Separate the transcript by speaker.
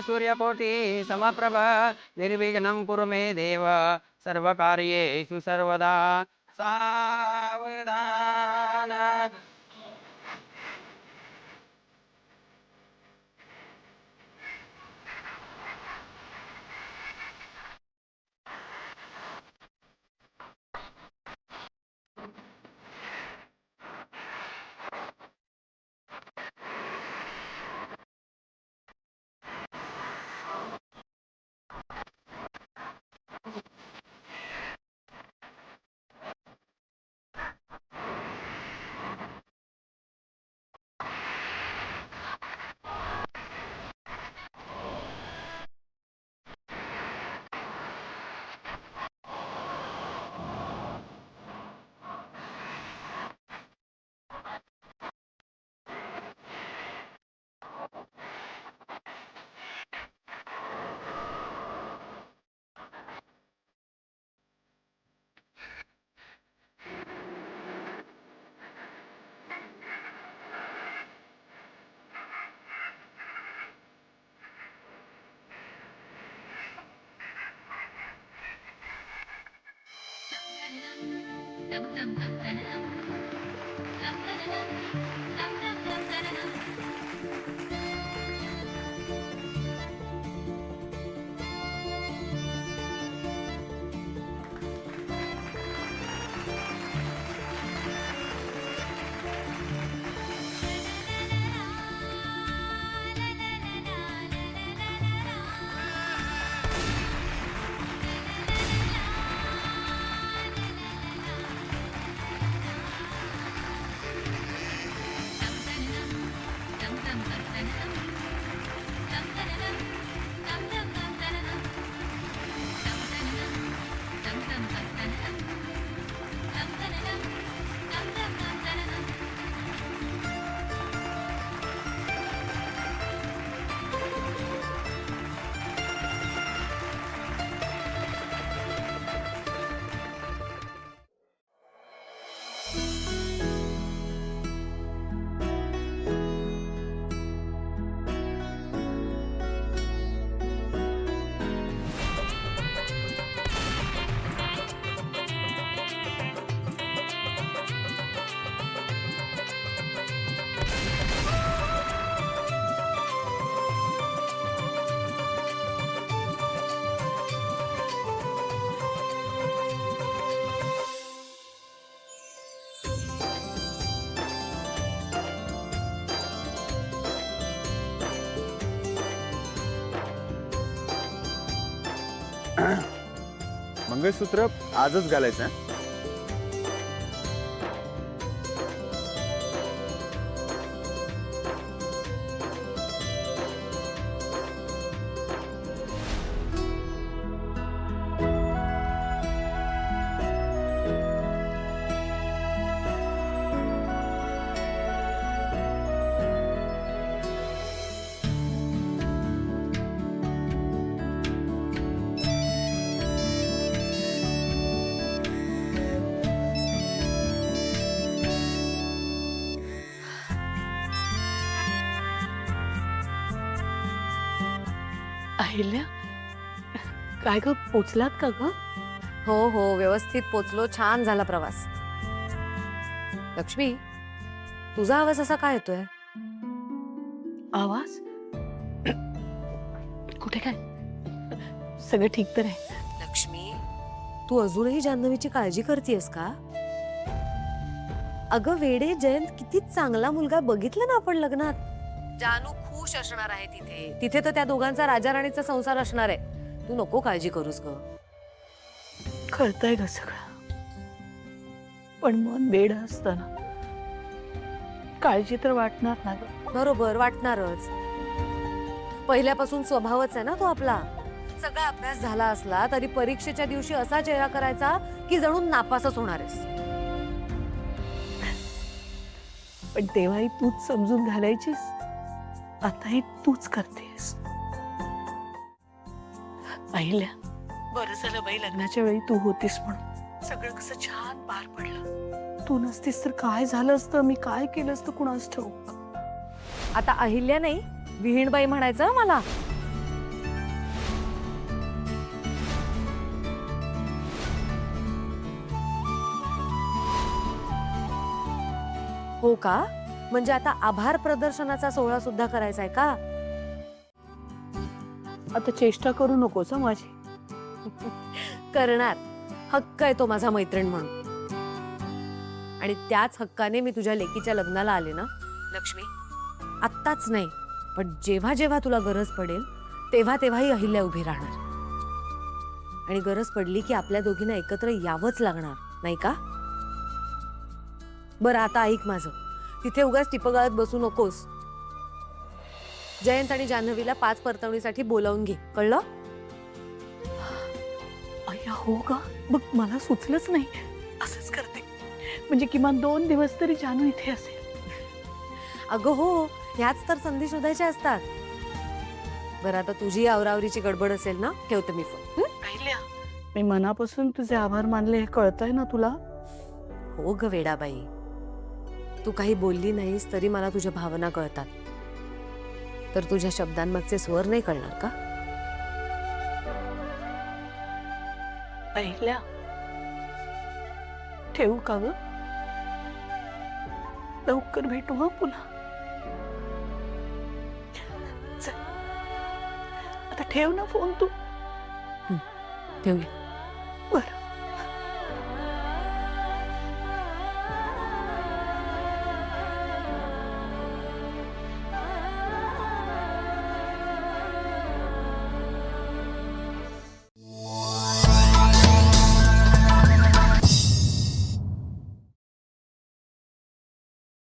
Speaker 1: सूर्यकोटि समप्रभा निर्विघ्नं कुरु मे देव सर्वकार्येषु सर्वदा सावधान।
Speaker 2: मंगळसूत्र आजच घालायचं हं?
Speaker 3: अहिल्या, काय ग, पोचलात का ग?
Speaker 4: हो हो, व्यवस्थित पोचलो. छान झाला प्रवास. लक्ष्मी, तुझा आवाज असा काय येतोय?
Speaker 3: आवाज? कुठे काय? सगळं ठीक तर आहे?
Speaker 4: लक्ष्मी, तू अजूनही जान्हवीची काळजी करतेस का? अगं वेडे, जयंत किती चांगला मुलगा बघितला ना आपण लग्नात. जानू खुश असणार आहे तिथे. तिथे तर त्या दोघांचा राजा राणीचा संसार असणार आहे. तू नको काळजी करूस ग.
Speaker 3: कळतंय ग सगळं, पण मन बेड असताना काळजी तर वाटणार ना ग.
Speaker 4: बरोबर, वाटणारच. पहिल्यापासून स्वभावच आहे ना तो आपला. सगळा अभ्यास झाला असला तरी परीक्षेच्या दिवशी असा चेहरा करायचा की जणू नापासच होणार आहेस.
Speaker 3: पण तेव्हाही तूच समजून घालायचीस, आताही तूच करतेस. अहिल्या, बरं झालं बाई लग्नाच्या वेळी तू होतीस म्हणून. सगळं कसं छान पार पडलं. तू नसतीस तर काय झालं असतं, मी काय केलं असतं कुणास ठाऊक.
Speaker 4: आता अहिल्या नाही, विहीणबाई म्हणायचं मला. हो का? म्हणजे आता आभार प्रदर्शनाचा सोहळा सुद्धा करायचा आहे का?
Speaker 3: आता चेष्टा करू नकोस हं माझी.
Speaker 4: करणार. हक्क आहे तो माझा मैत्रीण म्हणून. आणि त्याच हक्काने मी तुझ्या लेकीच्या लग्नाला आले ना लक्ष्मी. आत्ताच नाही, पण जेव्हा जेव्हा तुला गरज पडेल तेव्हा तेव्हाही अहिल्या उभी राहणार. आणि गरज पडली की आपल्या दोघींना एकत्र यावंच लागणार, नाही का? बरं आता ऐक माझं. तिथे उगाच टिपगाळत बसू नकोस. जयंत आणि जान्हवीला 5 परतवणीसाठी बोलावून घे, कळलं?
Speaker 3: अय्या हो का? बघ मला सुचलंच नाही. असंच करते. म्हणजे किमान 2 दिवस तरी जानू इथे असेल.
Speaker 4: अगं हो, ह्याच तर संधी शोधायच्या असतात. बरं आता तुझी आवरावरीची गडबड असेल ना, ठेवते मी फोन.
Speaker 3: पहिल्या मी मनापासून तुझे आभार मानले हे कळतंय ना तुला?
Speaker 4: हो ग वेडाबाई, तू काही बोलली नाहीस तरी मला तुझ्या भावना कळतात. तर तुझ्या शब्दांमागचे स्वर नाही कळणार का?
Speaker 3: पहिल्या ठेवू का ग? लवकर भेटू हा पुन्हा. चल. आता ठेव ना फोन तू.
Speaker 4: ठेवूया.